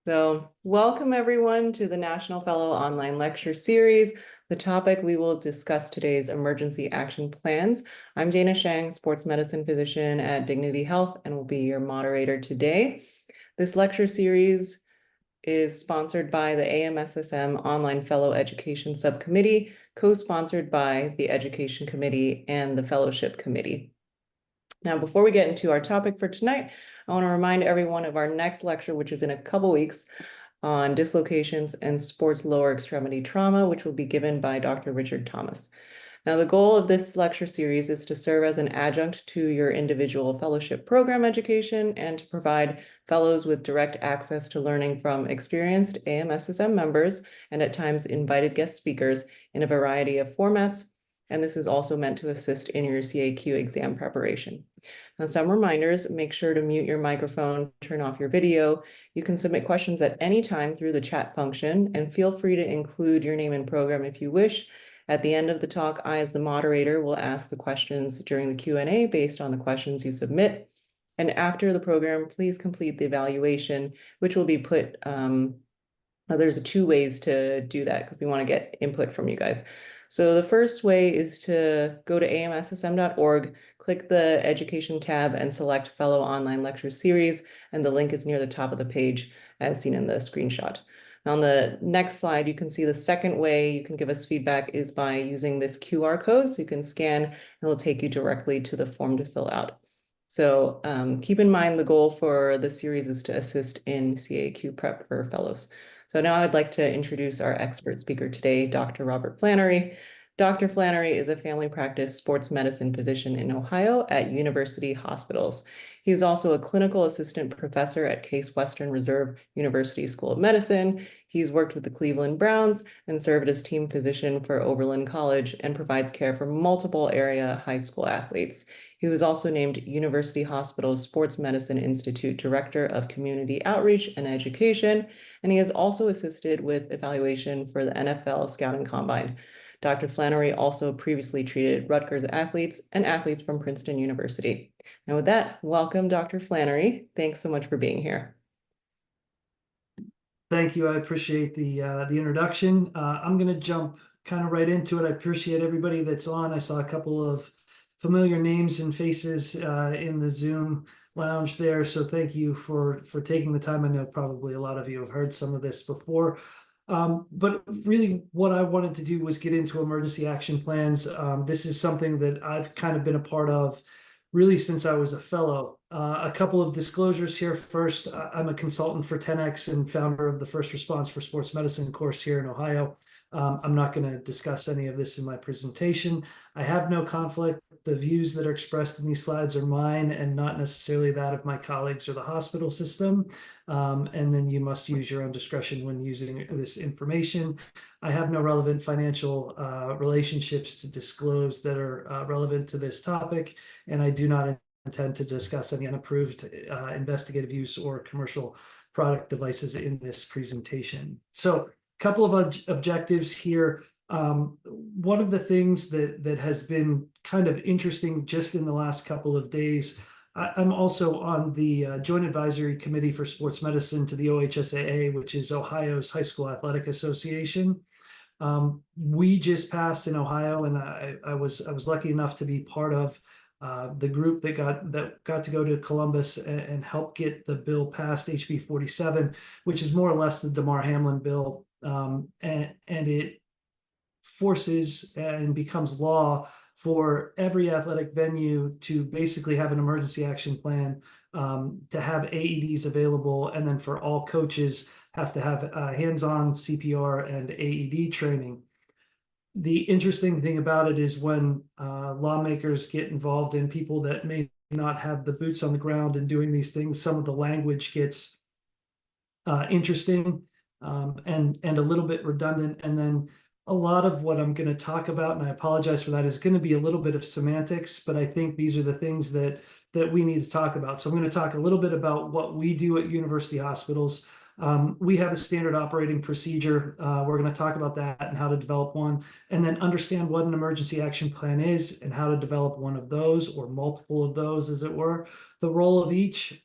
So welcome everyone to the National Fellow Online Lecture Series. The topic we will discuss today is emergency action plans. I'm Dana Sheng, sports medicine physician at Dignity Health, and will be your moderator today. This lecture series is sponsored by the AMSSM Online Fellow Education Subcommittee, co-sponsored by the Education Committee and the Fellowship Committee. Now, before we get into our topic for tonight, I want to remind everyone of our next lecture, which is in a couple weeks, on dislocations and sports lower extremity trauma, which will be given by Dr. Richard Thomas. Now, the goal of this lecture series is to serve as an adjunct to your individual fellowship program education and to provide fellows with direct access to learning from experienced AMSSM members and at times invited guest speakers in a variety of formats. And this is also meant to assist in your CAQ exam preparation. Now, some reminders: make sure to mute your microphone, turn off your video. You can submit questions at any time through the chat function, and feel free to include your name and program if you wish. At the end of the talk, I, as the moderator, will ask the questions during the Q&A based on the questions you submit. And after the program, please complete the evaluation, which will be put, there's two ways to do that because we want to get input from you guys. So the first way is to go to amsssm.org, click the Education tab, and select Fellow Online Lecture Series, and the link is near the top of the page, as seen in the screenshot. On the next slide, you can see the second way you can give us feedback is by using this QR code. So you can scan, and it'll take you directly to the form to fill out. So keep in mind the goal for this series is to assist in CAQ prep for fellows. So now I'd like to introduce our expert speaker today, Dr. Robert Flannery. Dr. Flannery is a family practice sports medicine physician in Ohio at University Hospitals. He's also a clinical assistant professor at Case Western Reserve University School of Medicine. He's worked with the Cleveland Browns and served as team physician for Oberlin College and provides care for multiple area high school athletes. He was also named University Hospital's Sports Medicine Institute Director of Community Outreach and Education, and he has also assisted with evaluation for the NFL Scouting Combine. Dr. Flannery also previously treated Rutgers athletes and athletes from Princeton University. And with that, welcome, Dr. Flannery. Thanks so much for being here. Thank you. I appreciate the introduction. I'm going to jump kind of right into it. I appreciate everybody that's on. I saw a couple of familiar names and faces in the Zoom lounge there. So thank you for taking the time. I know probably a lot of you have heard some of this before. But really what I wanted to do was get into emergency action plans. This is something that I've kind of been a part of really since I was a fellow. A couple of disclosures here. First, I'm a consultant for 10X and founder of the First Response for Sports Medicine course here in Ohio. I'm not going to discuss any of this in my presentation. I have no conflict. The views that are expressed in these slides are mine and not necessarily that of my colleagues or the hospital system. And then you must use your own discretion when using this information. I have no relevant financial relationships to disclose that are relevant to this topic, and I do not intend to discuss any unapproved investigative use or commercial product devices in this presentation. So a couple of objectives here. One of the things that has been kind of interesting just in the last couple of days, I'm also on the Joint Advisory Committee for Sports Medicine to the OHSAA, which is Ohio's High School Athletic Association. We just passed in Ohio, and I was lucky enough to be part of the group that got to go to Columbus and help get the bill passed, HB 47, which is more or less the Damar Hamlin bill, and it forces and becomes law for every athletic venue to basically have an emergency action plan, to have AEDs available, and then for all coaches have to have hands-on CPR and AED training. The interesting thing about it is when lawmakers get involved in people that may not have the boots on the ground and doing these things, some of the language gets interesting and a little bit redundant. And then a lot of what I'm going to talk about, and I apologize for that, is going to be a little bit of semantics, but I think these are the things that we need to talk about. So I'm going to talk a little bit about what we do at university hospitals. We have a standard operating procedure. We're going to talk about that and how to develop one, and then understand what an emergency action plan is and how to develop one of those or multiple of those, as it were, the role of each,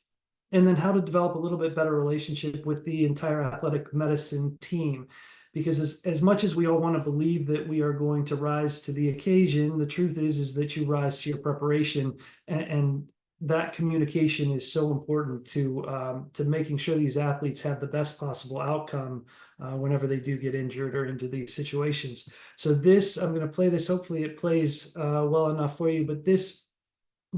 and then how to develop a little bit better relationship with the entire athletic medicine team. Because as much as we all want to believe that we are going to rise to the occasion, the truth is that you rise to your preparation, and that communication is so important to making sure these athletes have the best possible outcome whenever they do get injured or into these situations. So this, I'm going to play this. Hopefully it plays well enough for you, but this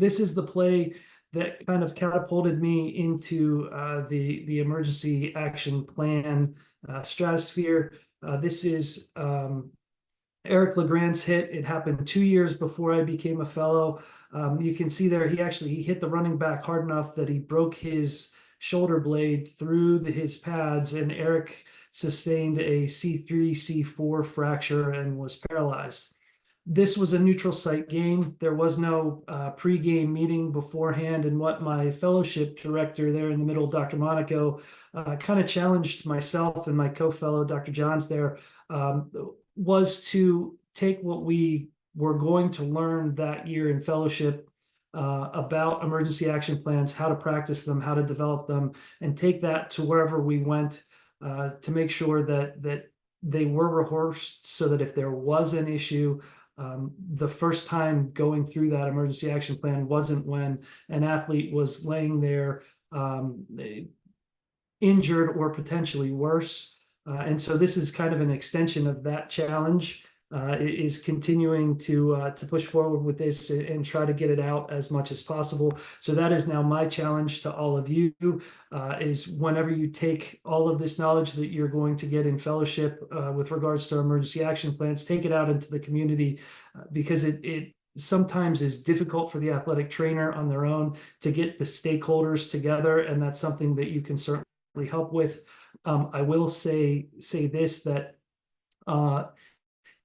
is the play that kind of catapulted me into the emergency action plan stratosphere. This is Eric Legrand's hit. It happened 2 years before I became a fellow. You can see there, he hit the running back hard enough that he broke his shoulder blade through his pads, and Eric sustained a C3, C4 fracture and was paralyzed. This was a neutral site game. There was no pre-game meeting beforehand, and what my fellowship director there in the middle, Dr. Monaco, kind of challenged myself and my co-fellow, Dr. Johns there, was to take what we were going to learn that year in fellowship about emergency action plans, how to practice them, how to develop them, and take that to wherever we went to make sure that they were rehearsed, so that if there was an issue, the first time going through that emergency action plan wasn't when an athlete was laying there injured or potentially worse. And so this is kind of an extension of that challenge. Is continuing to push forward with this and try to get it out as much as possible. So that is now my challenge to all of you, is whenever you take all of this knowledge that you're going to get in fellowship with regards to emergency action plans, take it out into the community, because it sometimes is difficult for the athletic trainer on their own to get the stakeholders together, and that's something that you can certainly help with. I will say this, that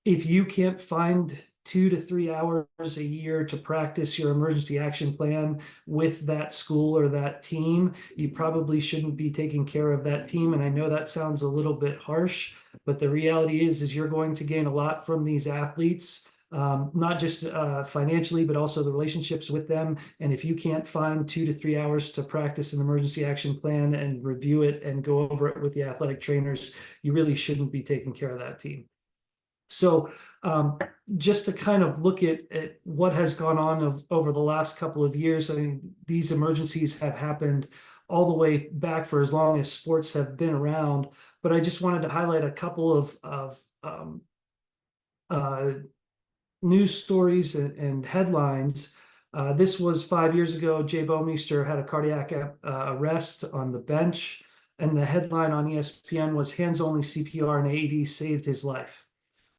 if you can't find 2 to 3 hours a year to practice your emergency action plan with that school or that team, you probably shouldn't be taking care of that team. And I know that sounds a little bit harsh, but the reality is you're going to gain a lot from these athletes, not just financially, but also the relationships with them. And if you can't find 2 to 3 hours to practice an emergency action plan and review it and go over it with the athletic trainers, you really shouldn't be taking care of that team. So just to kind of look at what has gone on over the last couple of years, I mean, these emergencies have happened all the way back for as long as sports have been around. But I just wanted to highlight a couple of news stories and headlines. This was 5 years ago. Jay Bouwmeester had a cardiac arrest on the bench, and the headline on ESPN was "Hands-only CPR and AED saved his life."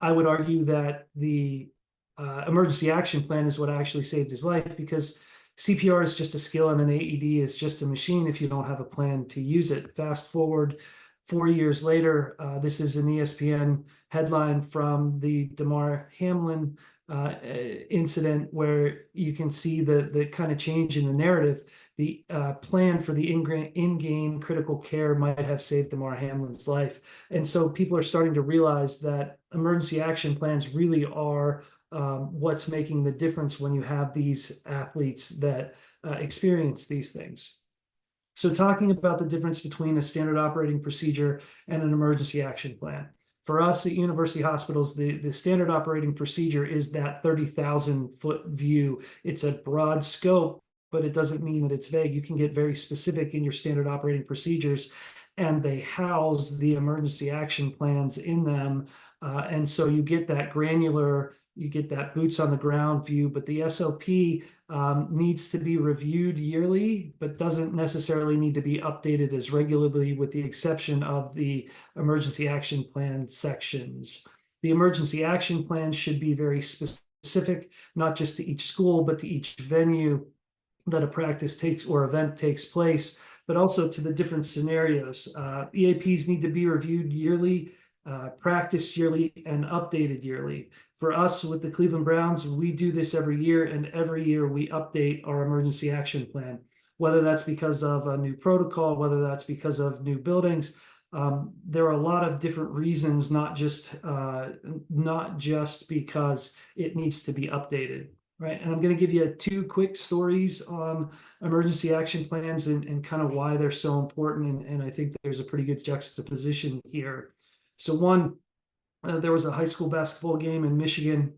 I would argue that the emergency action plan is what actually saved his life, because CPR is just a skill and an AED is just a machine if you don't have a plan to use it. Fast forward 4 years later, this is an ESPN headline from the Damar Hamlin incident, where you can see the kind of change in the narrative. The plan for the in-game critical care might have saved Damar Hamlin's life. And so people are starting to realize that emergency action plans really are what's making the difference when you have these athletes that experience these things. So talking about the difference between a standard operating procedure and an emergency action plan. For us at university hospitals, the standard operating procedure is that 30,000-foot view. It's a broad scope, but it doesn't mean that it's vague. You can get very specific in your standard operating procedures, and they house the emergency action plans in them. And so you get that granular, you get that boots on the ground view, but the SOP needs to be reviewed yearly, but doesn't necessarily need to be updated as regularly, with the exception of the emergency action plan sections. The emergency action plan should be very specific, not just to each school, but to each venue that a practice takes or event takes place, but also to the different scenarios. EAPs need to be reviewed yearly, practiced yearly, and updated yearly. For us with the Cleveland Browns, we do this every year, and every year we update our emergency action plan, whether that's because of a new protocol, whether that's because of new buildings. There are a lot of different reasons, not just because it needs to be updated. right? And I'm going to give you two quick stories on emergency action plans and kind of why they're so important. And I think there's a pretty good juxtaposition here. So one, there was a high school basketball game in Michigan.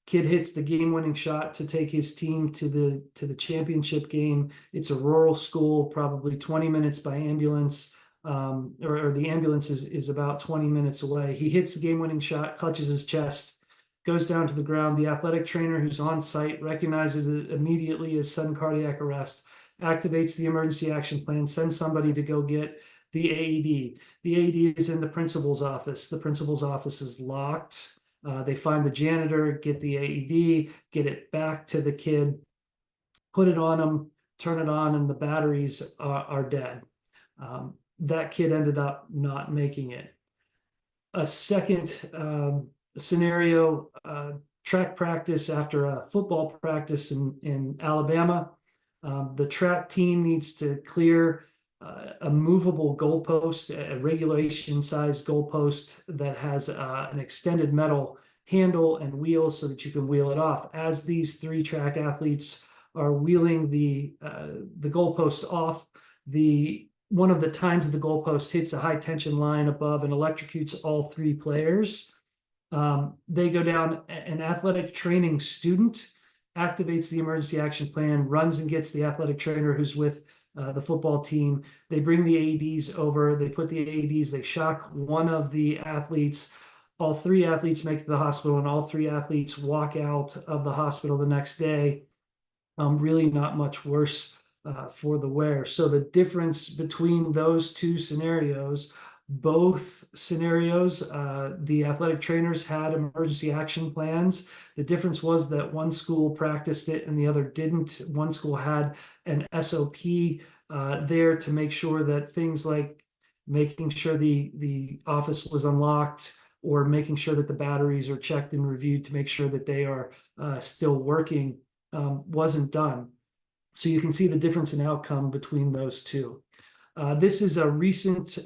Kid hits the game-winning shot to take his team to the championship game. It's a rural school, probably 20 minutes by ambulance, or the ambulance is about 20 minutes away. He hits the game-winning shot, clutches his chest, goes down to the ground. The athletic trainer who's on site recognizes it immediately as sudden cardiac arrest, activates the emergency action plan, sends somebody to go get the AED. The AED is in the principal's office. The principal's office is locked. They find the janitor, get the AED, get it back to the kid, put it on him, turn it on, and the batteries are dead. That kid ended up not making it. A second scenario, track practice after a football practice in Alabama. The track team needs to clear a movable goalpost, a regulation size goalpost that has an extended metal handle and wheel so that you can wheel it off. As these three track athletes are wheeling the goalpost off, one of the tines of the goalpost hits a high tension line above and electrocutes all three players. They go down. An athletic training student activates the emergency action plan, runs and gets the athletic trainer who's with the football team. They bring the AEDs over, they put the AEDs, they shock one of the athletes. All three athletes make it to the hospital, and all three athletes walk out of the hospital the next day. Really not much worse for the wear. So the difference between those two scenarios, both scenarios, the athletic trainers had emergency action plans. The difference was that one school practiced it and the other didn't. One school had an SOP there to make sure that things like making sure the office was unlocked, or making sure that the batteries are checked and reviewed to make sure that they are still working, wasn't done. So you can see the difference in outcome between those two. This is a recent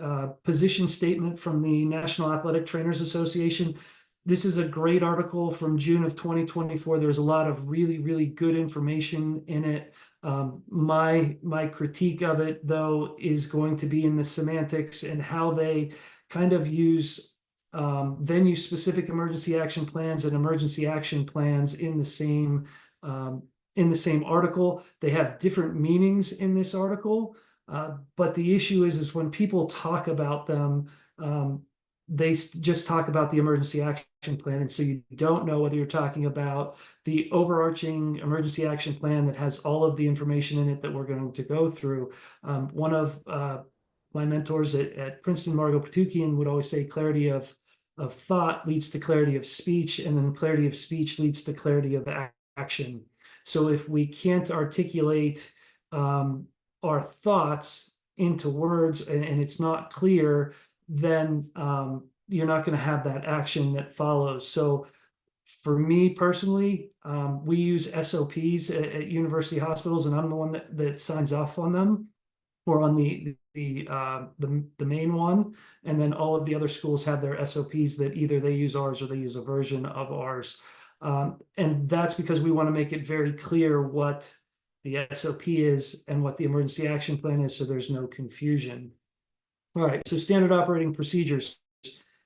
position statement from the National Athletic Trainers Association. This is a great article from June of 2024. There's a lot of really, really good information in it. My critique of it, though, is going to be in the semantics and how they kind of use venue-specific emergency action plans and emergency action plans in the same article. They have different meanings in this article, but the issue is when people talk about them, they just talk about the emergency action plan, and so you don't know whether you're talking about the overarching emergency action plan that has all of the information in it that we're going to go through. One of my mentors at Princeton, Margot Patukian, would always say clarity of thought leads to clarity of speech, and then clarity of speech leads to clarity of action. So if we can't articulate our thoughts into words, and it's not clear, then you're not going to have that action that follows. So for me personally, we use SOPs at university hospitals, and I'm the one that signs off on them, or on the main one. And then all of the other schools have their SOPs that either they use ours or they use a version of ours. And that's because we want to make it very clear what the SOP is and what the emergency action plan is, so there's no confusion. All right, so standard operating procedures.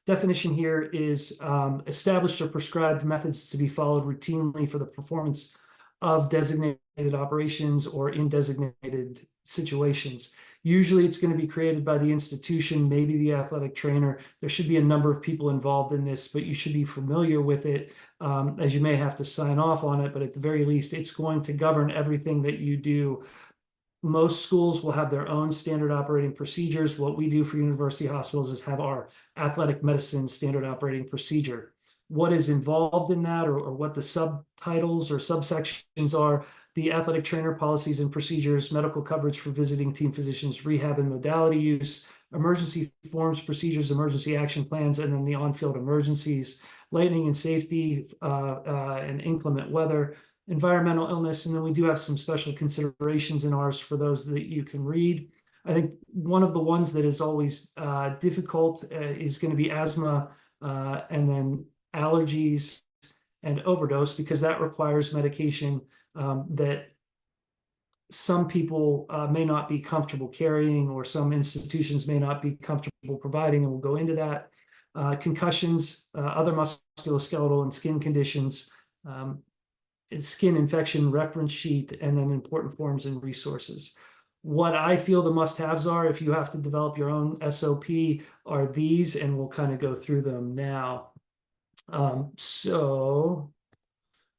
Definition here is established or prescribed methods to be followed routinely for the performance of designated operations or in designated situations. Usually it's going to be created by the institution, maybe the athletic trainer. There should be a number of people involved in this, but you should be familiar with it, as you may have to sign off on it, but at the very least, it's going to govern everything that you do. Most schools will have their own standard operating procedures. What we do for university hospitals is have our athletic medicine standard operating procedure. What is involved in that, or what the subtitles or subsections are: the athletic trainer policies and procedures, medical coverage for visiting team physicians, rehab and modality use, emergency forms, procedures, emergency action plans, and then the on-field emergencies, lightning and safety, and inclement weather, environmental illness, and then we do have some special considerations in ours for those that you can read. I think one of the ones that is always difficult is going to be asthma, and then allergies, and overdose, because that requires medication that some people may not be comfortable carrying, or some institutions may not be comfortable providing, and we'll go into that. Concussions, other musculoskeletal and skin conditions, skin infection reference sheet, and then important forms and resources. What I feel the must-haves are, if you have to develop your own SOP, are these, and we'll kind of go through them now.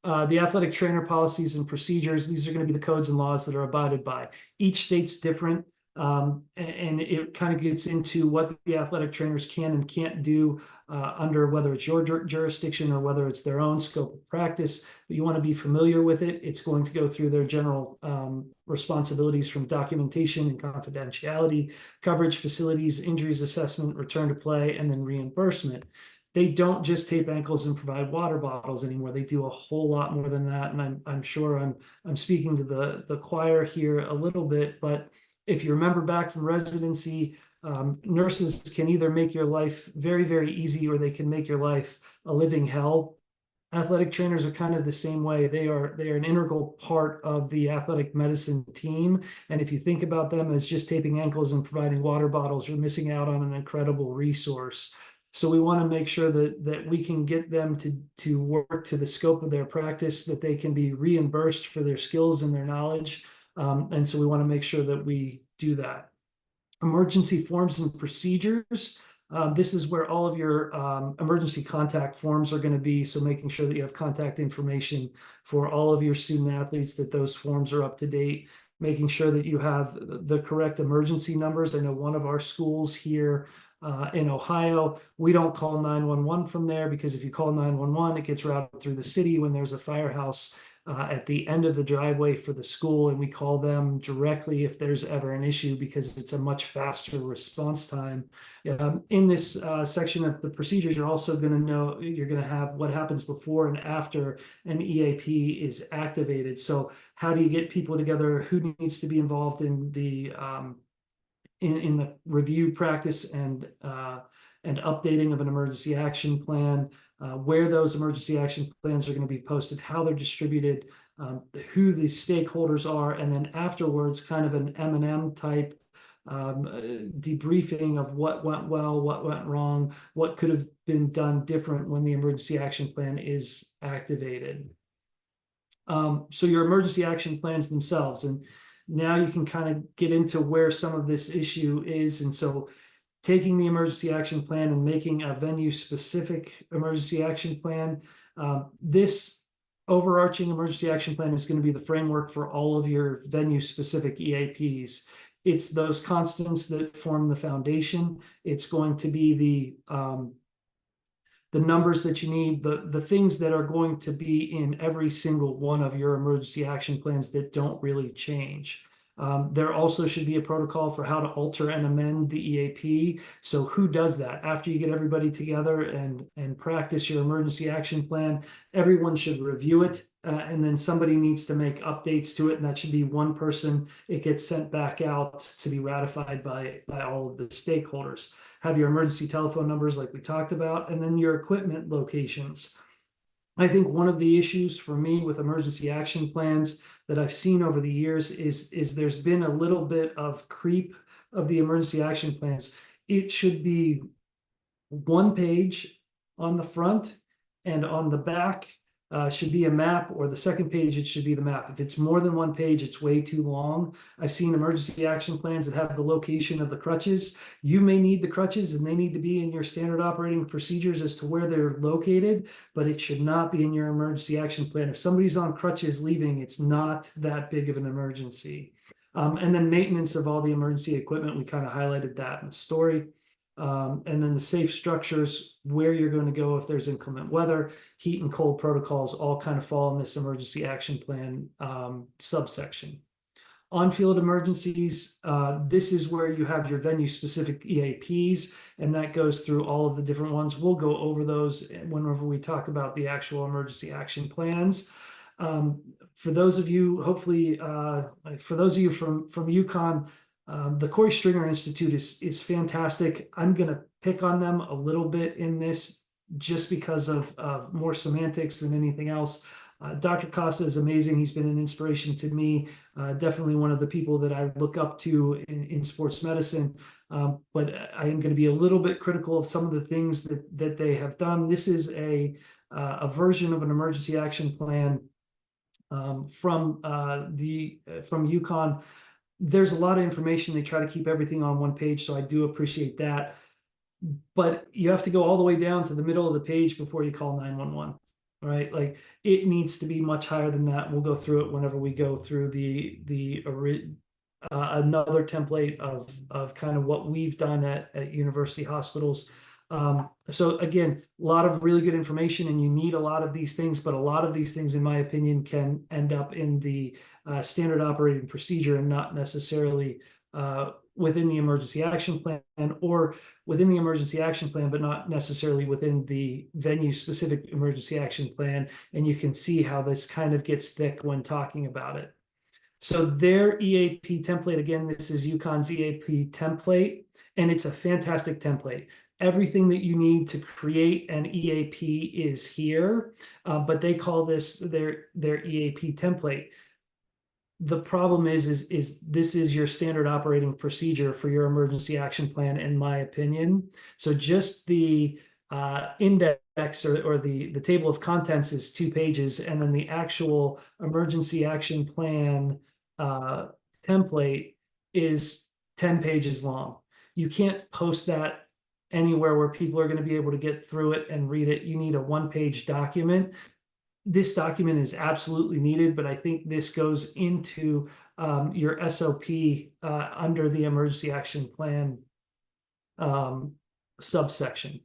The athletic trainer policies and procedures, these are going to be the codes and laws that are abided by. Each state's different, and it kind of gets into what the athletic trainers can and can't do under whether it's your jurisdiction or whether it's their own scope of practice. But you want to be familiar with it. It's going to go through their general responsibilities, from documentation and confidentiality, coverage, facilities, injuries assessment, return to play, and then reimbursement. They don't just tape ankles and provide water bottles anymore. They do a whole lot more than that. And I'm sure I'm speaking to the choir here a little bit, but if you remember back from residency, nurses can either make your life very, very easy, or they can make your life a living hell. Athletic trainers are kind of the same way. They are an integral part of the athletic medicine team. And if you think about them as just taping ankles and providing water bottles, you're missing out on an incredible resource. So we want to make sure that we can get them to work to the scope of their practice, that they can be reimbursed for their skills and their knowledge. And so we want to make sure that we do that. Emergency forms and procedures. This is where all of your emergency contact forms are going to be. So making sure that you have contact information for all of your student athletes, that those forms are up to date, making sure that you have the correct emergency numbers. I know one of our schools here in Ohio, we don't call 911 from there, because if you call 911, it gets routed through the city when there's a firehouse at the end of the driveway for the school, and we call them directly if there's ever an issue, because it's a much faster response time. In this section of the procedures, you're also going to know, you're going to have what happens before and after an EAP is activated. So how do you get people together? Who needs to be involved in the review, practice, and updating of an emergency action plan, where those emergency action plans are going to be posted, how they're distributed, who the stakeholders are, and then afterwards kind of an M&M type debriefing of what went well, what went wrong, what could have been done different when the emergency action plan is activated. So your emergency action plans themselves, and now you can kind of get into where some of this issue is. And so taking the emergency action plan and making a venue specific emergency action plan, this overarching emergency action plan is going to be the framework for all of your venue specific EAPs. It's those constants that form the foundation. It's going to be the numbers that you need, the things that are going to be in every single one of your emergency action plans that don't really change. There also should be a protocol for how to alter and amend the EAP. So who does that? After you get everybody together and practice your emergency action plan, everyone should review it. And then somebody needs to make updates to it, and that should be one person. It gets sent back out to be ratified by all of the stakeholders. Have your emergency telephone numbers like we talked about, and then your equipment locations. I think one of the issues for me with emergency action plans that I've seen over the years is there's been a little bit of creep of the emergency action plans. It should be one page on the front, and on the back should be a map, or the second page, it should be the map. If it's more than one page, it's way too long. I've seen emergency action plans that have the location of the crutches. You may need the crutches, and they need to be in your standard operating procedures as to where they're located, but it should not be in your emergency action plan. If somebody's on crutches leaving, it's not that big of an emergency. And then maintenance of all the emergency equipment, we kind of highlighted that in the story. And then the safe structures, where you're going to go if there's inclement weather, heat and cold protocols, all kind of fall in this emergency action plan subsection. On-field emergencies, this is where you have your venue-specific EAPs, and that goes through all of the different ones. We'll go over those whenever we talk about the actual emergency action plans. For those of you, hopefully, for those of you from UConn, the Corey Stringer Institute is fantastic. I'm going to pick on them a little bit in this just because of more semantics than anything else. Dr. Costa is amazing. He's been an inspiration to me. Definitely one of the people that I look up to in sports medicine. But I am going to be a little bit critical of some of the things that they have done. This is a version of an emergency action plan from UConn. There's a lot of information. They try to keep everything on one page, so I do appreciate that. But you have to go all the way down to the middle of the page before you call 911. Right, like it needs to be much higher than that. We'll go through it whenever we go through another template of kind of what we've done at university hospitals. So again, a lot of really good information, and you need a lot of these things, but a lot of these things, in my opinion, can end up in the standard operating procedure and not necessarily within the emergency action plan, or within the emergency action plan, but not necessarily within the venue specific emergency action plan. And you can see how this kind of gets thick when talking about it. So their EAP template, again, this is UConn's EAP template, and it's a fantastic template. Everything that you need to create an EAP is here, but they call this their EAP template. The problem is this is your standard operating procedure for your emergency action plan, in my opinion. So just the index or the table of contents is 2 pages, and then the actual emergency action plan template is 10 pages long. You can't post that anywhere where people are going to be able to get through it and read it. You need a 1-page document. This document is absolutely needed, but I think this goes into your SOP under the emergency action plan subsection.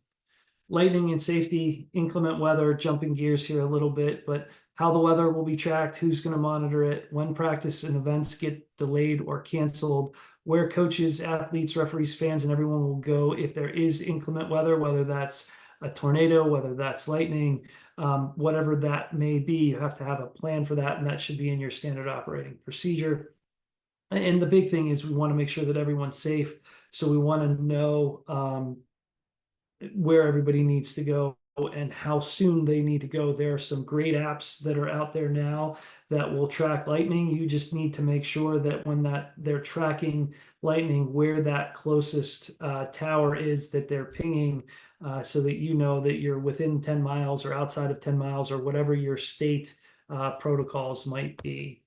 Lightning and safety, inclement weather, jumping gears here a little bit, but how the weather will be tracked, who's going to monitor it, when practice and events get delayed or canceled, where coaches, athletes, referees, fans, and everyone will go if there is inclement weather, whether that's a tornado, whether that's lightning, whatever that may be. You have to have a plan for that, and that should be in your standard operating procedure. And the big thing is we want to make sure that everyone's safe. So we want to know where everybody needs to go and how soon they need to go. There are some great apps that are out there now that will track lightning. You just need to make sure that when they're tracking lightning, where that closest tower is that they're pinging, so that you know that you're within 10 miles or outside of 10 miles or whatever your state protocols might be.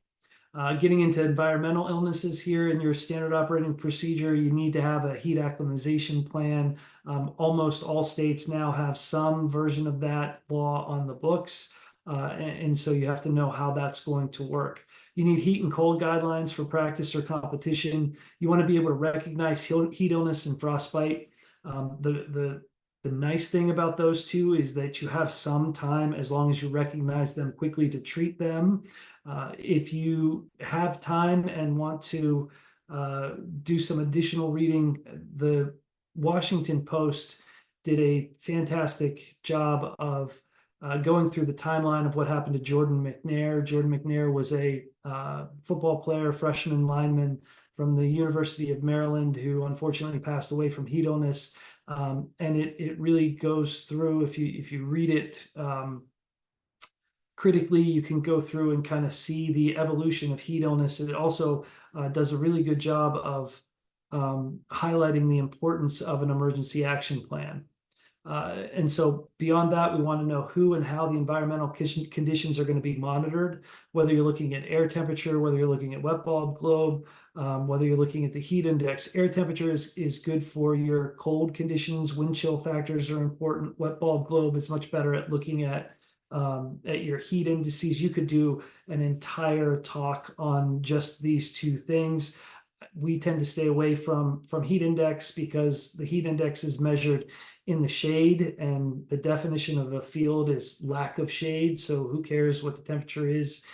Getting into environmental illnesses here in your standard operating procedure, you need to have a heat acclimatization plan. Almost all states now have some version of that law on the books. And so you have to know how that's going to work. You need heat and cold guidelines for practice or competition. You want to be able to recognize heat illness and frostbite. The nice thing about those two is that you have some time, as long as you recognize them quickly, to treat them. If you have time and want to do some additional reading, the Washington Post did a fantastic job of going through the timeline of what happened to Jordan McNair. Jordan McNair was a football player, freshman lineman from the University of Maryland, who unfortunately passed away from heat illness. And it really goes through, if you read it critically, you can go through and kind of see the evolution of heat illness. It also does a really good job of highlighting the importance of an emergency action plan. And so beyond that, we want to know who and how the environmental conditions are going to be monitored, whether you're looking at air temperature, whether you're looking at wet bulb globe, whether you're looking at the heat index. Air temperature is good for your cold conditions. Wind chill factors are important. Wet bulb globe is much better at looking at your heat indices. You could do an entire talk on just these two things. We tend to stay away from heat index because the heat index is measured in the shade, and the definition of a field is lack of shade. So who cares what the temperature is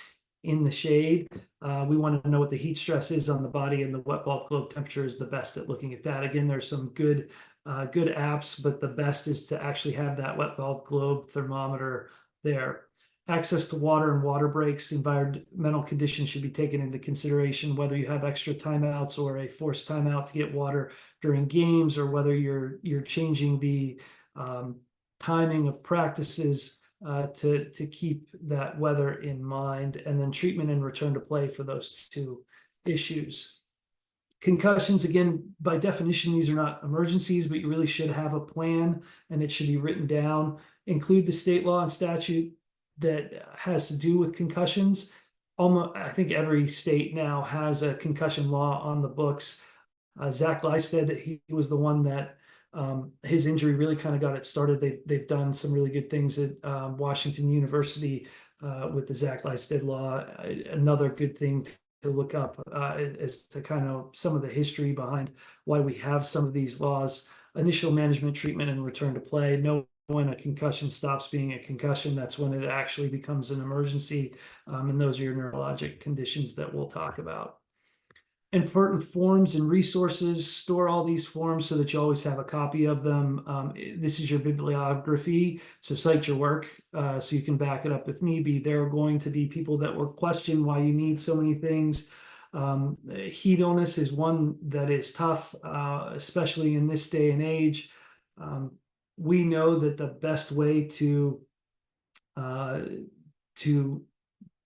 in the shade? We want to know what the heat stress is on the body, and the wet bulb globe temperature is the best at looking at that. Again, there's some good apps, but the best is to actually have that wet bulb globe thermometer there. Access to water and water breaks, environmental conditions should be taken into consideration, whether you have extra timeouts or a forced timeout to get water during games, or whether you're changing the timing of practices to keep that weather in mind, and then treatment and return to play for those two issues. Concussions, again, by definition, these are not emergencies, but you really should have a plan, and it should be written down. Include the state law and statute that has to do with concussions. Almost, I think every state now has a concussion law on the books. Zach Lysted, he was the one that his injury really kind of got it started. They've done some really good things at Washington University with the Zach Lysted law. Another good thing to look up as to kind of some of the history behind why we have some of these laws. Initial management, treatment, and return to play. Know when a concussion stops being a concussion. That's when it actually becomes an emergency. And those are your neurologic conditions that we'll talk about. Important forms and resources. Store all these forms so that you always have a copy of them. This is your bibliography, so cite your work so you can back it up if need be. There are going to be people that will question why you need so many things. Heat illness is one that is tough, especially in this day and age. We know that the best way to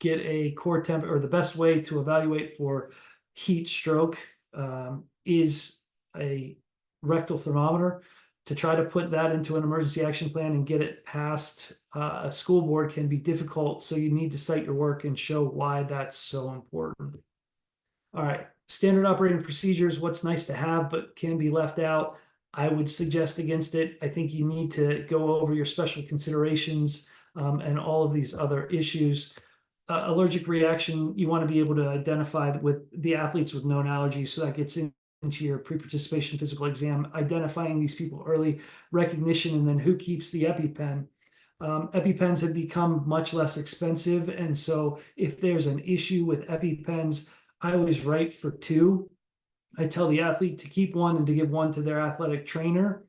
get a core temp, or the best way to evaluate for heat stroke is a rectal thermometer. To try to put that into an emergency action plan and get it past a school board can be difficult, so you need to cite your work and show why that's so important. All right, standard operating procedures, what's nice to have but can be left out. I would suggest against it. I think you need to go over your special considerations and all of these other issues. Allergic reaction, you want to be able to identify with the athletes with known allergies, so that gets into your pre-participation physical exam, identifying these people early, recognition, and then who keeps the EpiPen. EpiPens have become much less expensive, and so if there's an issue with EpiPens, I always write for two. I tell the athlete to keep one and to give one to their athletic trainer.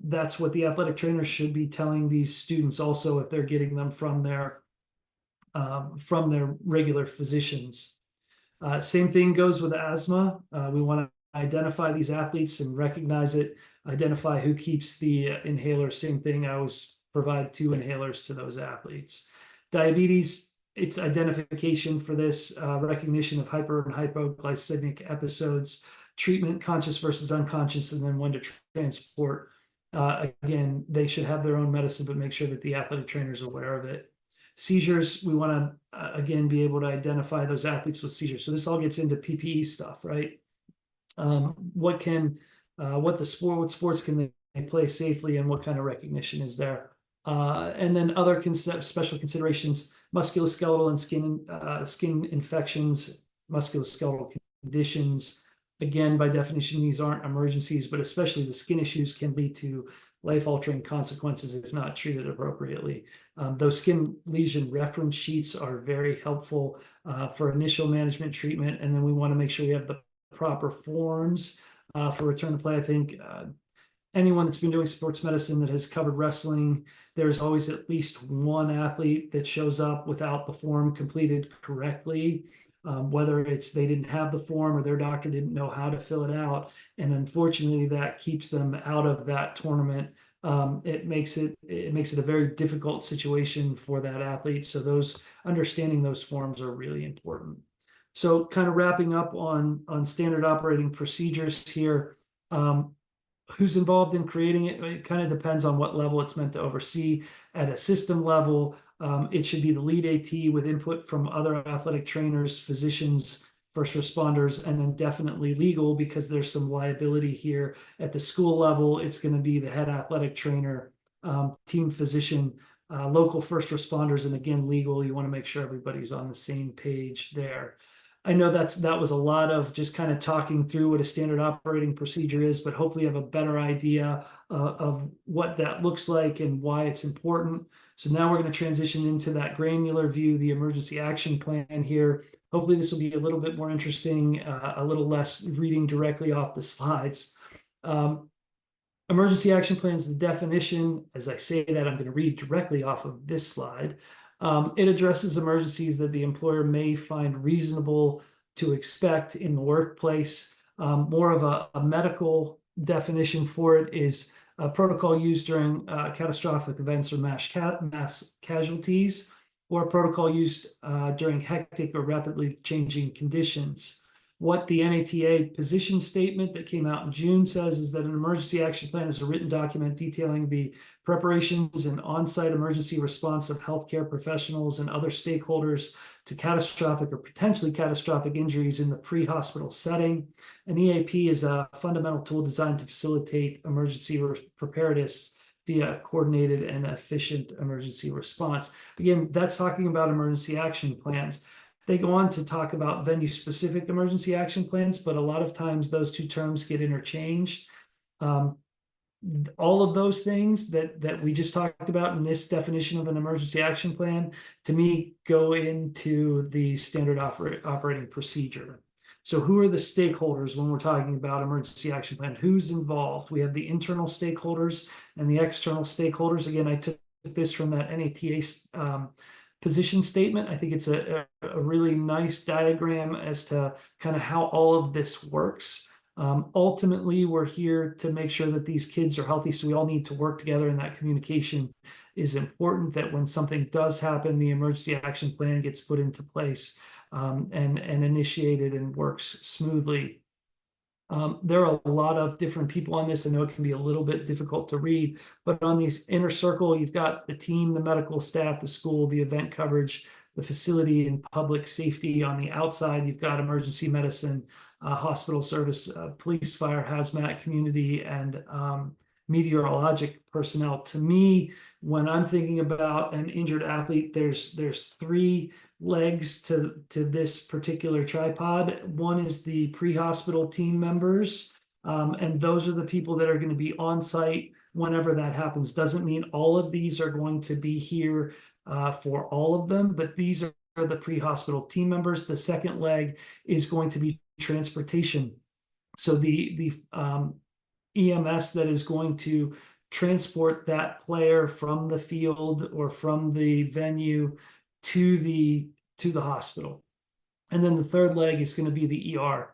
That's what the athletic trainer should be telling these students also if they're getting them from their regular physicians. Same thing goes with asthma. We want to identify these athletes and recognize it, identify who keeps the inhaler. Same thing, I always provide two inhalers to those athletes. Diabetes, it's identification for this, recognition of hyper and hypoglycemic episodes, treatment, conscious versus unconscious, and then when to transport. Again, they should have their own medicine, but make sure that the athletic trainer is aware of it. Seizures, we want to, again, be able to identify those athletes with seizures. So this all gets into PPE stuff, right? What sports can they play safely, and what kind of recognition is there? And then other special considerations, musculoskeletal and skin infections, musculoskeletal conditions. Again, by definition, these aren't emergencies, but especially the skin issues can lead to life-altering consequences if not treated appropriately. Those skin lesion reference sheets are very helpful for initial management treatment, and then we want to make sure we have the proper forms for return to play. I think anyone that's been doing sports medicine that has covered wrestling, there's always at least one athlete that shows up without the form completed correctly. Whether it's they didn't have the form or their doctor didn't know how to fill it out, and unfortunately that keeps them out of that tournament. It makes it a very difficult situation for that athlete. So understanding those forms are really important. So kind of wrapping up on standard operating procedures here. Who's involved in creating it? It kind of depends on what level it's meant to oversee. At a system level, it should be the lead AT with input from other athletic trainers, physicians, first responders, and then definitely legal, because there's some liability here. At the school level, it's going to be the head athletic trainer, team physician, local first responders, and again, legal. You want to make sure everybody's on the same page there. I know that was a lot of just kind of talking through what a standard operating procedure is, but hopefully you have a better idea of what that looks like and why it's important. So now we're going to transition into that granular view, the emergency action plan here. Hopefully this will be a little bit more interesting, a little less reading directly off the slides. Emergency action plans, the definition, as I say that, I'm going to read directly off of this slide. It addresses emergencies that the employer may find reasonable to expect in the workplace. More of a medical definition for it is a protocol used during catastrophic events or mass casualties, or a protocol used during hectic or rapidly changing conditions. What the NATA position statement that came out in June says is that an emergency action plan is a written document detailing the preparations and on-site emergency response of healthcare professionals and other stakeholders to catastrophic or potentially catastrophic injuries in the pre-hospital setting. An EAP is a fundamental tool designed to facilitate emergency preparedness via coordinated and efficient emergency response. Again, that's talking about emergency action plans. They go on to talk about venue-specific emergency action plans, but a lot of times those two terms get interchanged. All of those things that we just talked about in this definition of an emergency action plan, to me, go into the standard operating procedure. So who are the stakeholders when we're talking about emergency action plan? Who's involved? We have the internal stakeholders and the external stakeholders. Again, I took this from that NATA position statement. I think it's a really nice diagram as to kind of how all of this works. Ultimately, we're here to make sure that these kids are healthy, so we all need to work together, and that communication is important, that when something does happen, the emergency action plan gets put into place and initiated and works smoothly. There are a lot of different people on this. I know it can be a little bit difficult to read, but on these inner circle, you've got the team, the medical staff, the school, the event coverage, the facility and public safety. On the outside, you've got emergency medicine, hospital service, police, fire, hazmat, community, and meteorologic personnel. To me, when I'm thinking about an injured athlete, there's three legs to this particular tripod. One is the pre-hospital team members, and those are the people that are going to be on site whenever that happens. Doesn't mean all of these are going to be here for all of them, but these are the pre-hospital team members. The second leg is going to be transportation. So the EMS that is going to transport that player from the field or from the venue to the hospital. And then the third leg is going to be the ER.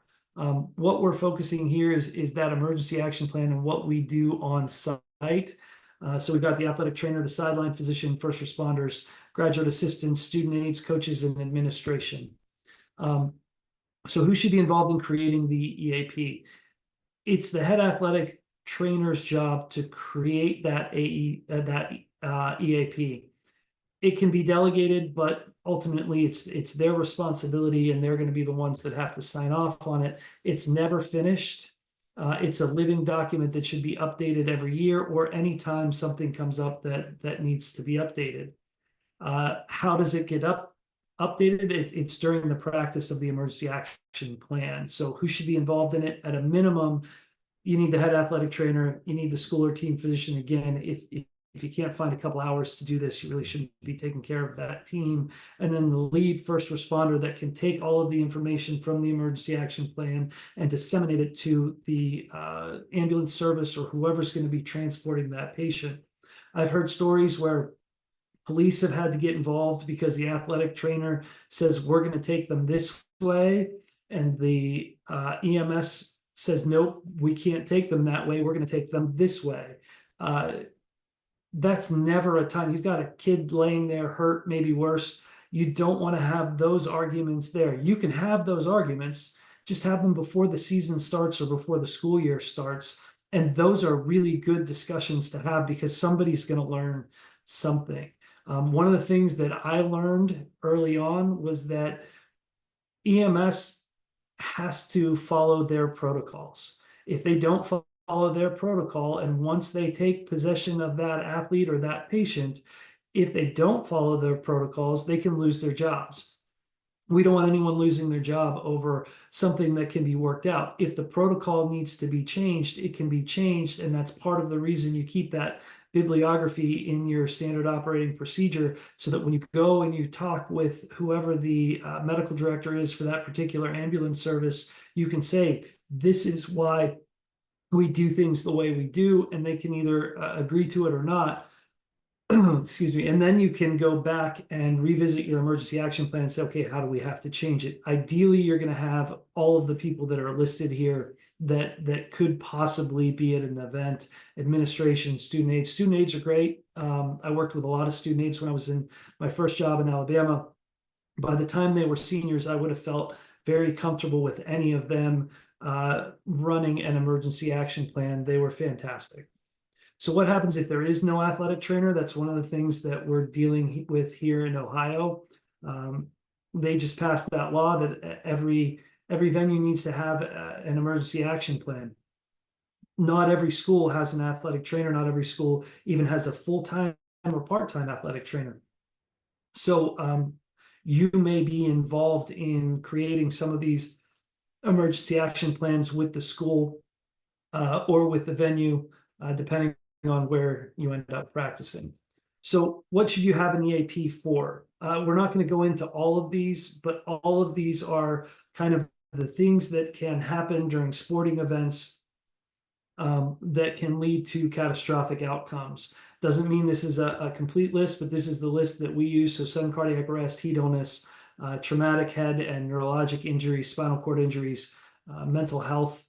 What we're focusing here is that emergency action plan and what we do on site. So we've got the athletic trainer, the sideline physician, first responders, graduate assistants, student aides, coaches, and administration. So who should be involved in creating the EAP? It's the head athletic trainer's job to create that EAP. It can be delegated, but ultimately it's their responsibility, and they're going to be the ones that have to sign off on it. It's never finished. It's a living document that should be updated every year or anytime something comes up that needs to be updated. How does it get updated? It's during the practice of the emergency action plan. So who should be involved in it? At a minimum, you need the head athletic trainer, you need the school or team physician. Again, if you can't find a couple hours to do this, you really shouldn't be taking care of that team. And then the lead first responder that can take all of the information from the emergency action plan and disseminate it to the ambulance service or whoever's going to be transporting that patient. I've heard stories where police have had to get involved because the athletic trainer says, we're going to take them this way. And the EMS says, nope, we can't take them that way. We're going to take them this way. That's never a time. You've got a kid laying there hurt, maybe worse. You don't want to have those arguments there. You can have those arguments, just have them before the season starts or before the school year starts. And those are really good discussions to have because somebody's going to learn something. One of the things that I learned early on was that EMS has to follow their protocols. If they don't follow their protocol, and once they take possession of that athlete or that patient, if they don't follow their protocols, they can lose their jobs. We don't want anyone losing their job over something that can be worked out. If the protocol needs to be changed, it can be changed, and that's part of the reason you keep that bibliography in your standard operating procedure, so that when you go and you talk with whoever the medical director is for that particular ambulance service, you can say, this is why we do things the way we do, and they can either agree to it or not. excuse me, and then you can go back and revisit your emergency action plan and say, okay, how do we have to change it? Ideally, you're going to have all of the people that are listed here that could possibly be at an event: administration, student aides. Student aides are great. I worked with a lot of student aides when I was in my first job in Alabama. By the time they were seniors, I would have felt very comfortable with any of them running an emergency action plan. They were fantastic. So what happens if there is no athletic trainer? That's one of the things that we're dealing with here in Ohio. They just passed that law that every venue needs to have an emergency action plan. Not every school has an athletic trainer. Not every school even has a full-time or part-time athletic trainer. So you may be involved in creating some of these emergency action plans with the school or with the venue, depending on where you end up practicing. So what should you have an EAP for? We're not going to go into all of these, but all of these are kind of the things that can happen during sporting events that can lead to catastrophic outcomes. Doesn't mean this is a complete list, but this is the list that we use. So sudden cardiac arrest, heat illness, traumatic head and neurologic injuries, spinal cord injuries, mental health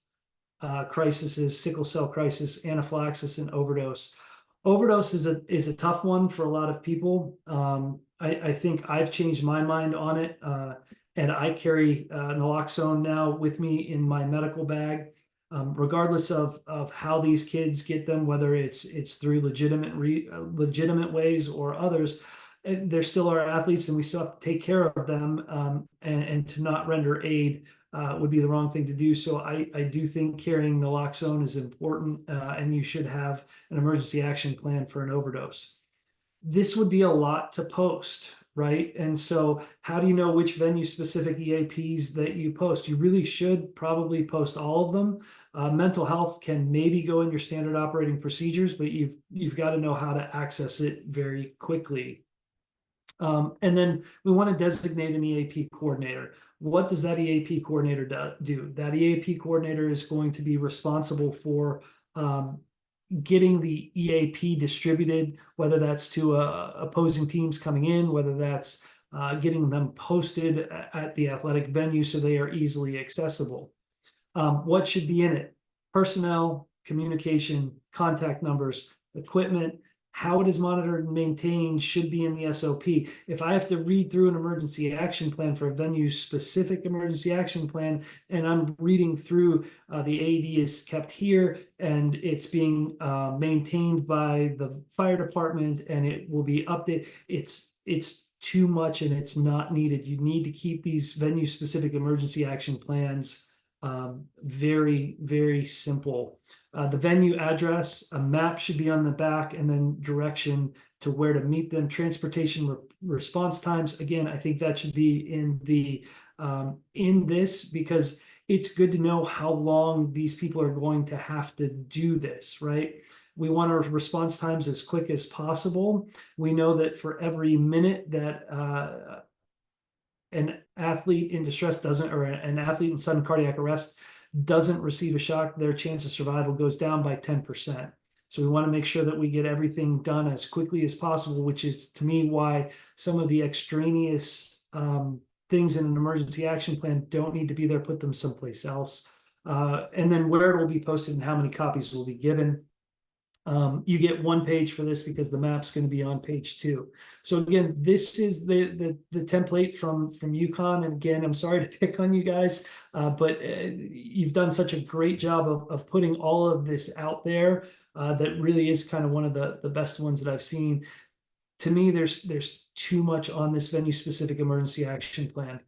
crises, sickle cell crisis, anaphylaxis, and overdose. Overdose is a tough one for a lot of people. I think I've changed my mind on it, and I carry naloxone now with me in my medical bag, regardless of how these kids get them, whether it's through legitimate ways or others. They're still our athletes, and we still have to take care of them, and to not render aid would be the wrong thing to do. So I do think carrying naloxone is important, and you should have an emergency action plan for an overdose. This would be a lot to post, right? And so how do you know which venue specific EAPs that you post? You really should probably post all of them. Mental health can maybe go in your standard operating procedures, but you've got to know how to access it very quickly. And then we want to designate an EAP coordinator. What does that EAP coordinator do? That EAP coordinator is going to be responsible for getting the EAP distributed, whether that's to opposing teams coming in, whether that's getting them posted at the athletic venue so they are easily accessible. What should be in it? Personnel, communication, contact numbers, equipment, how it is monitored and maintained should be in the SOP. If I have to read through an emergency action plan for a venue-specific emergency action plan, and I'm reading through the AED is kept here, and it's being maintained by the fire department, and it will be updated, it's too much and it's not needed. You need to keep these venue-specific emergency action plans very, very simple. The venue address, a map should be on the back, and then direction to where to meet them. Transportation response times. Again, I think that should be in the in this, because it's good to know how long these people are going to have to do this, right? We want our response times as quick as possible. We know that for every minute that an athlete in distress doesn't, or an athlete in sudden cardiac arrest doesn't receive a shock, their chance of survival goes down by 10%. So we want to make sure that we get everything done as quickly as possible, which is, to me, why some of the extraneous things in an emergency action plan don't need to be there. Put them someplace else. And then where it will be posted and how many copies will be given. You get one page for this because the map's going to be on page 2. So again, this is the template from UConn. And again, I'm sorry to pick on you guys, but you've done such a great job of putting all of this out there. That really is kind of one of the best ones that I've seen. To me, there's too much on this venue-specific emergency action plan.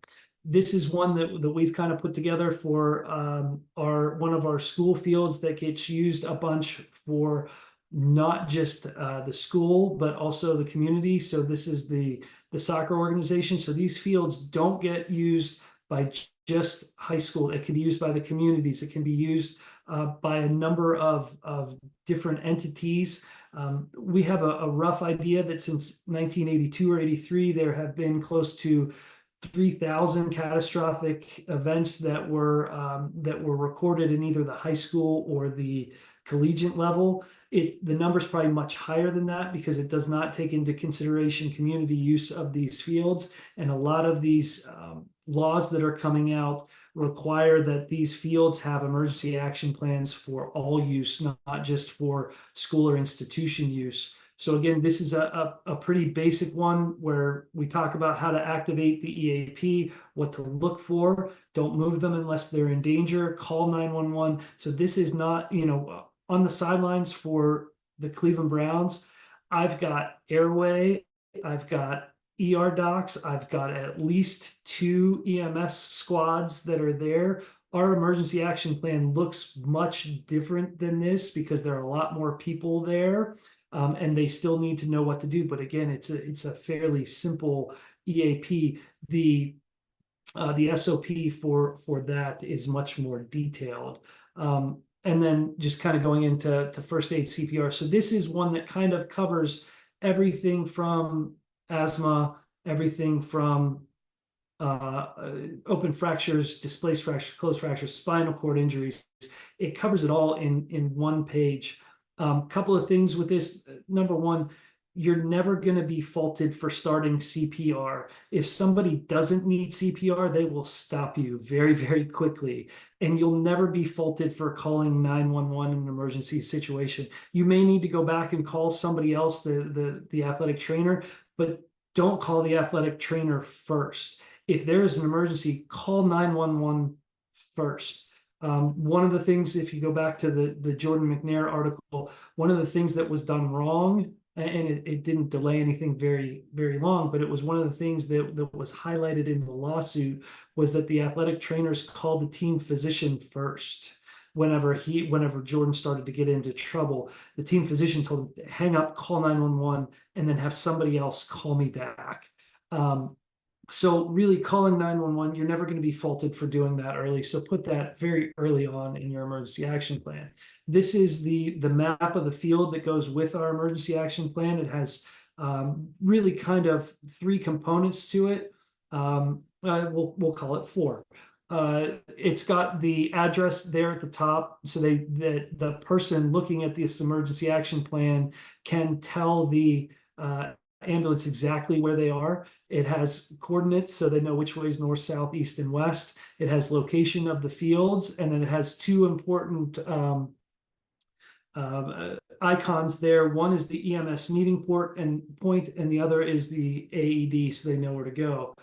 This is one that we've kind of put together for one of our school fields that gets used a bunch for not just the school, but also the community. So this is the soccer organization. So these fields don't get used by just high school. It can be used by the communities. It can be used by a number of different entities. We have a rough idea that since 1982 or 83, there have been close to 3,000 catastrophic events that were recorded in either the high school or the collegiate level. The number's probably much higher than that because it does not take into consideration community use of these fields. And a lot of these laws that are coming out require that these fields have emergency action plans for all use, not just for school or institution use. So again, this is a pretty basic one where we talk about how to activate the EAP, what to look for. Don't move them unless they're in danger. Call 911. So this is not, on the sidelines for the Cleveland Browns. I've got airway, I've got ER docs, I've got at least 2 EMS squads that are there. Our emergency action plan looks much different than this because there are a lot more people there. And they still need to know what to do. But again, it's a fairly simple EAP. The SOP for that is much more detailed. And then just kind of going into first aid CPR. So this is one that kind of covers everything from asthma, everything from open fractures, displaced fractures, closed fractures, spinal cord injuries. It covers it all in one page. Couple of things with this. Number one, you're never going to be faulted for starting CPR. If somebody doesn't need CPR, they will stop you very, very quickly. And you'll never be faulted for calling 911 in an emergency situation. You may need to go back and call somebody else, the athletic trainer, but don't call the athletic trainer first. If there is an emergency, call 911 first. One of the things, if you go back to the Jordan McNair article, one of the things that was done wrong, and it didn't delay anything very, very long, but it was one of the things that was highlighted in the lawsuit, was that the athletic trainers called the team physician first. Whenever Jordan started to get into trouble, the team physician told him, hang up, call 911, and then have somebody else call me back. So really calling 911, you're never going to be faulted for doing that early. So put that very early on in your emergency action plan. This is the map of the field that goes with our emergency action plan. It has really kind of 3 components to it. We'll call it 4. It's got the address there at the top, so the person looking at this emergency action plan can tell the ambulance exactly where they are. It has coordinates so they know which way is north, south, east, and west. It has location of the fields, and then it has 2 important icons there. One is the EMS meeting point, and the other is the AED, so they know where to go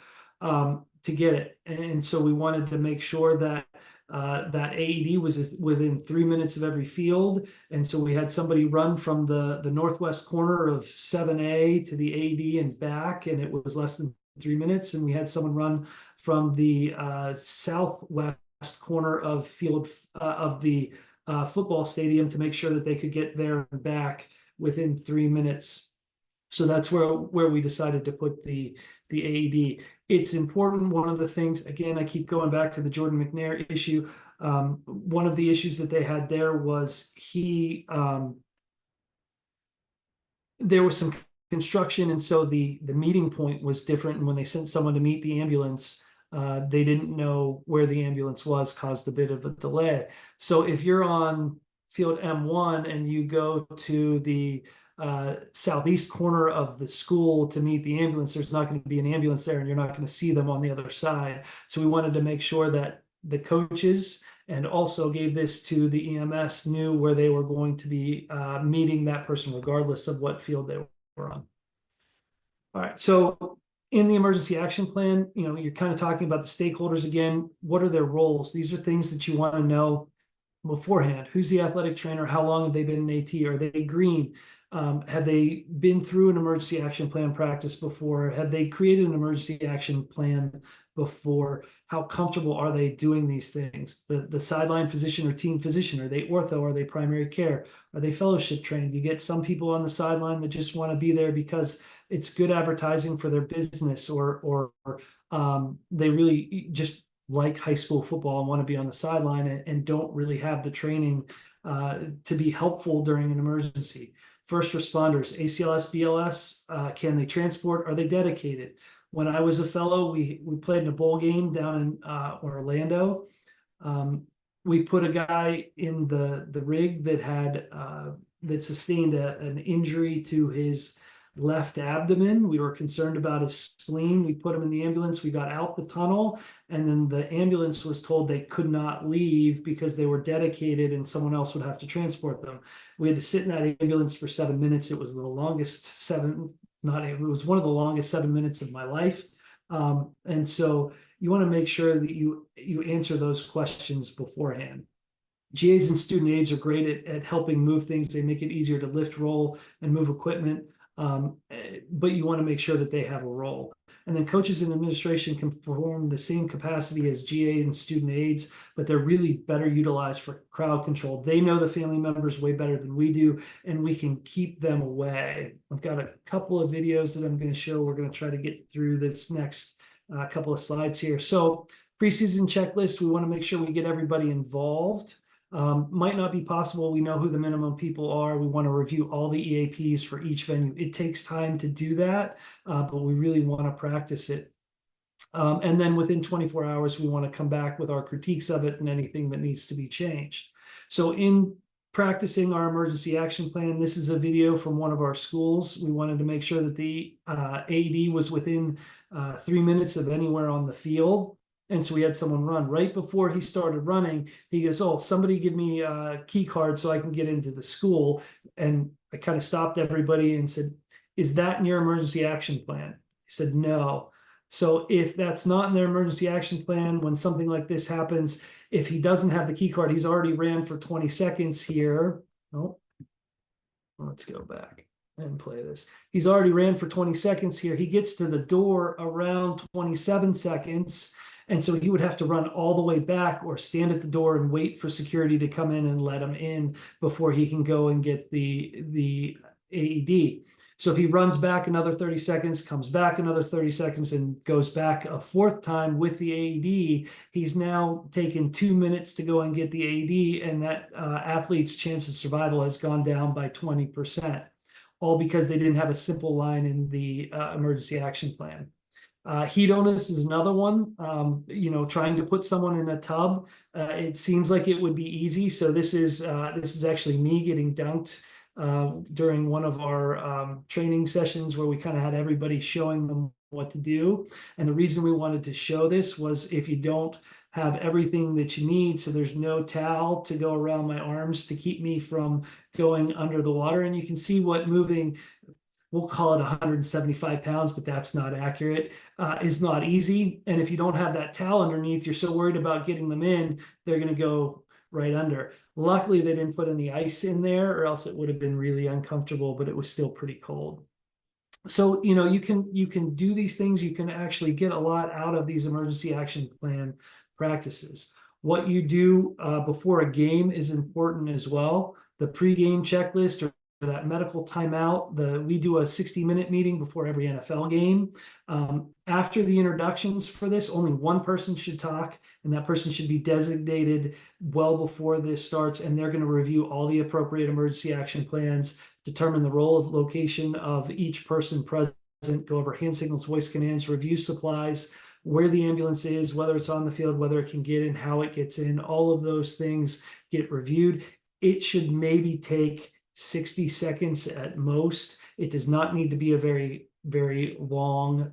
to get it. And so we wanted to make sure that that AED was within 3 minutes of every field. And so we had somebody run from the northwest corner of 7A to the AED and back, and it was less than 3 minutes. And we had someone run from the southwest corner of field of the football stadium to make sure that they could get there and back within 3 minutes. So that's where we decided to put the AED. It's important. One of the things, again, I keep going back to the Jordan McNair issue. One of the issues that they had there was there was some construction, and so the meeting point was different. And when they sent someone to meet the ambulance, they didn't know where the ambulance was, caused a bit of a delay. So if you're on field M1 and you go to the southeast corner of the school to meet the ambulance, there's not going to be an ambulance there, and you're not going to see them on the other side. So we wanted to make sure that the coaches, and also gave this to the EMS, knew where they were going to be meeting that person regardless of what field they were on. All right, so in the emergency action plan, you're kind of talking about the stakeholders again. What are their roles? These are things that you want to know beforehand. Who's the athletic trainer? How long have they been in AT? Are they green? Have they been through an emergency action plan practice before? Have they created an emergency action plan before? How comfortable are they doing these things? The sideline physician or team physician, are they ortho? Are they primary care? Are they fellowship trained? You get some people on the sideline that just want to be there because it's good advertising for their business, or they really just like high school football and want to be on the sideline and don't really have the training to be helpful during an emergency. First responders, ACLS, BLS, can they transport? Are they dedicated? When I was a fellow, we played in a bowl game down in Orlando. We put a guy in the rig that had that sustained an injury to his left abdomen. We were concerned about his spleen. We put him in the ambulance. We got out the tunnel, and then the ambulance was told they could not leave because they were dedicated and someone else would have to transport them. We had to sit in that ambulance for 7 minutes. It was the longest it was one of the longest 7 minutes of my life. And so you want to make sure that you answer those questions beforehand. GAs and student aides are great at helping move things. They make it easier to lift, roll, and move equipment. But you want to make sure that they have a role. And then coaches and administration can perform the same capacity as GA and student aides, but they're really better utilized for crowd control. They know the family members way better than we do, and we can keep them away. I've got a couple of videos that I'm going to show. We're going to try to get through this next couple of slides here. So preseason checklist, we want to make sure we get everybody involved. Might not be possible. We know who the minimum people are. We want to review all the EAPs for each venue. It takes time to do that, but we really want to practice it. And then within 24 hours, we want to come back with our critiques of it and anything that needs to be changed. So in practicing our emergency action plan, this is a video from one of our schools. We wanted to make sure that the AED was within 3 minutes of anywhere on the field. And so we had someone run. Right before he started running, he goes, "Oh, somebody give me a key card so I can get into the school." And I kind of stopped everybody and said, "Is that in your emergency action plan?" He said, "No." So if that's not in their emergency action plan, when something like this happens, if he doesn't have the key card, he's already ran for 20 seconds here. Oh, let's go back and play this. He's already ran for 20 seconds here. He gets to the door around 27 seconds. And so he would have to run all the way back or stand at the door and wait for security to come in and let him in before he can go and get the AED. So if he runs back another 30 seconds, comes back another 30 seconds, and goes back a fourth time with the AED, he's now taken 2 minutes to go and get the AED, and that athlete's chance of survival has gone down by 20%, all because they didn't have a simple line in the emergency action plan. Heat onus is another one. Trying to put someone in a tub. It seems like it would be easy. So this is actually me getting dunked during one of our training sessions where we kind of had everybody showing them what to do. And the reason we wanted to show this was if you don't have everything that you need, so there's no towel to go around my arms to keep me from going under the water. And you can see what moving, we'll call it 175 pounds, but that's not accurate, is not easy. And if you don't have that towel underneath, you're so worried about getting them in, they're going to go right under. Luckily, they didn't put any ice in there, or else it would have been really uncomfortable, but it was still pretty cold. So, you can do these things. You can actually get a lot out of these emergency action plan practices. What you do before a game is important as well. The pregame checklist or that medical timeout. We do a 60-minute meeting before every NFL game. After the introductions for this, only one person should talk, and that person should be designated well before this starts, and they're going to review all the appropriate emergency action plans, determine the role of location of each person present, go over hand signals, voice commands, review supplies, where the ambulance is, whether it's on the field, whether it can get in, how it gets in. All of those things get reviewed. It should maybe take 60 seconds at most. It does not need to be a very, very long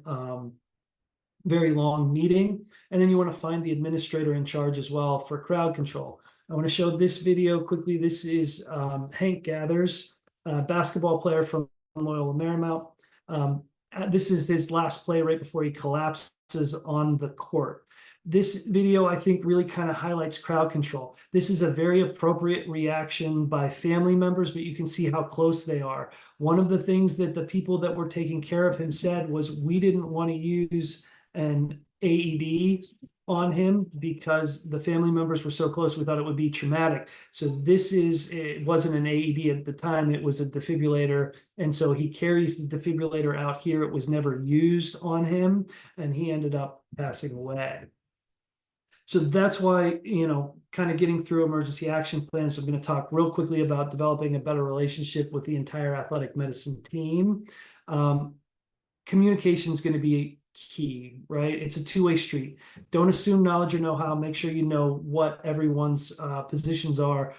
meeting. And then you want to find the administrator in charge as well for crowd control. I want to show this video quickly. This is Hank Gathers, a basketball player from Loyola Marymount. This is his last play right before he collapses on the court. This video, I think, really kind of highlights crowd control. This is a very appropriate reaction by family members, but you can see how close they are. One of the things that the people that were taking care of him said was, we didn't want to use an AED on him because the family members were so close, we thought it would be traumatic. So it wasn't an AED at the time, it was a defibrillator. And so he carries the defibrillator out here. It was never used on him, and he ended up passing away. So that's why, kind of getting through emergency action plans, I'm going to talk real quickly about developing a better relationship with the entire athletic medicine team. Communication is going to be key, right? It's a two-way street. Don't assume knowledge or know-how. Make sure you know what everyone's positions are.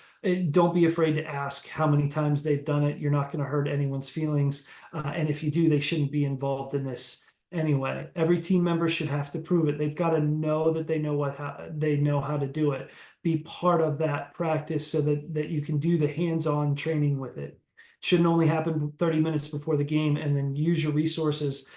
Don't be afraid to ask how many times they've done it. You're not going to hurt anyone's feelings. And if you do, they shouldn't be involved in this anyway. Every team member should have to prove it. They've got to know that they know they know how to do it. Be part of that practice so that you can do the hands-on training with it. Shouldn't only happen 30 minutes before the game, and then use your resources.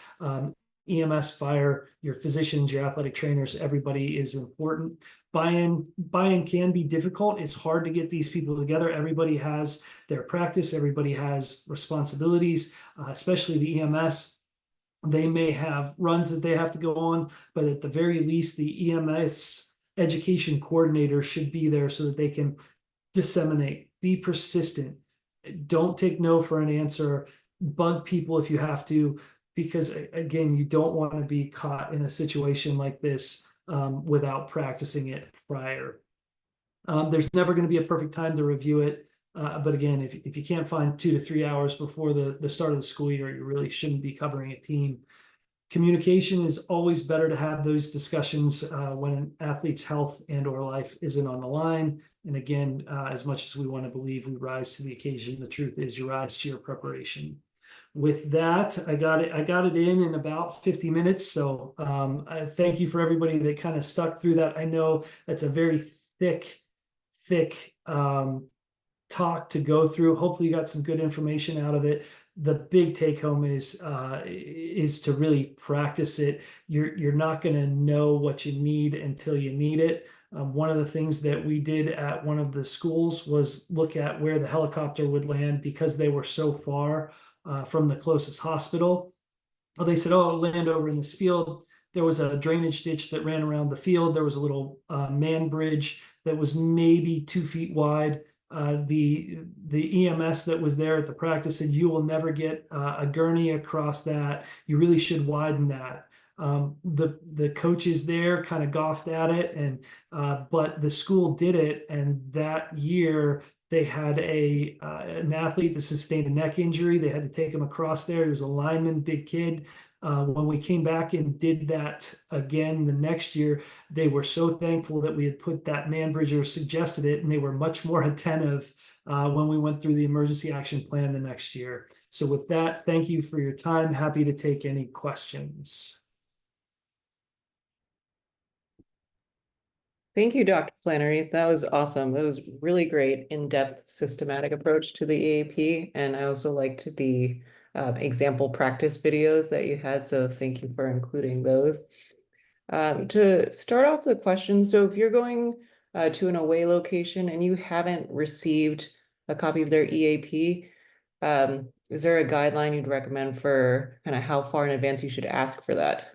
EMS, fire, your physicians, your athletic trainers, everybody is important. Buy-in can be difficult. It's hard to get these people together. Everybody has their practice, everybody has responsibilities, especially the EMS. They may have runs that they have to go on, but at the very least, the EMS education coordinator should be there so that they can disseminate, be persistent. Don't take no for an answer. Bug people if you have to, because again, you don't want to be caught in a situation like this without practicing it prior. There's never going to be a perfect time to review it. But again, if you can't find 2 to 3 hours before the start of the school year, you really shouldn't be covering a team. Communication is always better to have those discussions when an athlete's health and or life isn't on the line. And again, as much as we want to believe we rise to the occasion, the truth is you rise to your preparation. With that, I got it in about 50 minutes. So I thank you for everybody that kind of stuck through that. I know that's a very thick talk to go through. Hopefully you got some good information out of it. The big take home is to really practice it. You're not going to know what you need until you need it. One of the things that we did at one of the schools was look at where the helicopter would land because they were so far from the closest hospital. Well, they said, oh, it'll land over in this field. There was a drainage ditch that ran around the field. There was a little man bridge that was maybe 2 feet wide. The EMS that was there at the practice said, you will never get a gurney across that. You really should widen that. The coaches there kind of scoffed at it, and but the school did it, and that year they had an athlete that sustained a neck injury. They had to take him across there. He was a lineman, big kid. When we came back and did that again the next year, they were so thankful that we had put that man bridge or suggested it, and they were much more attentive when we went through the emergency action plan the next year. So with that, thank you for your time. Happy to take any questions. Thank you, Dr. Flannery. That was awesome. That was really great, in-depth, systematic approach to the EAP. And I also liked the example practice videos that you had. So thank you for including those. To start off the question, so if you're going to an away location and you haven't received a copy of their EAP, is there a guideline you'd recommend for kind of how far in advance you should ask for that?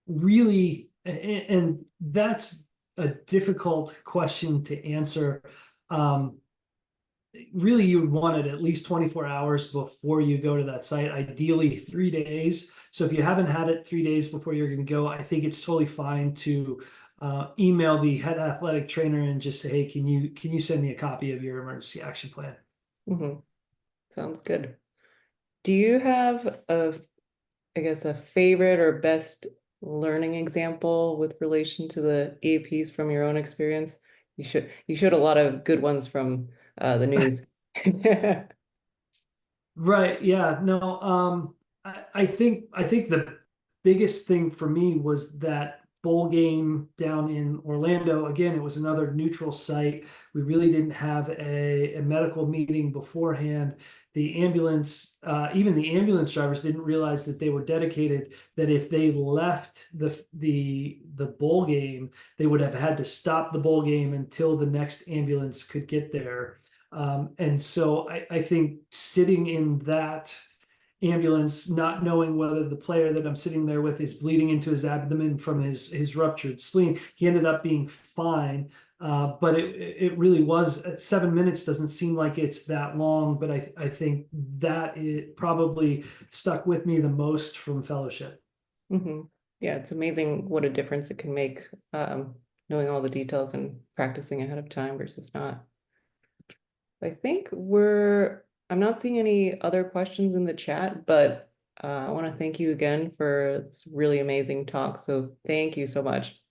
Really, and that's a difficult question to answer. Really, you would want it at least 24 hours before you go to that site, ideally 3 days. So if you haven't had it 3 days before you're going to go, I think it's totally fine to email the head athletic trainer and just say, hey, can you send me a copy of your emergency action plan? Mm-hmm. Sounds good. Do you have I guess, a favorite or best learning example with relation to the EAPs from your own experience? You showed a lot of good ones from the news. Right. Yeah. No. I think the biggest thing for me was that bowl game down in Orlando. Again, it was another neutral site. We really didn't have a medical meeting beforehand. The ambulance, even the ambulance drivers didn't realize that they were dedicated, that if they left the bowl game, they would have had to stop the bowl game until the next ambulance could get there. And so I think sitting in that ambulance, not knowing whether the player that I'm sitting there with is bleeding into his abdomen from his ruptured spleen, he ended up being fine. But it really was 7 minutes doesn't seem like it's that long, but I think that it probably stuck with me the most from fellowship. Mm-hmm. Yeah, it's amazing what a difference it can make, knowing all the details and practicing ahead of time versus not. I think I'm not seeing any other questions in the chat, but I want to thank you again for this really amazing talk. So thank you so much.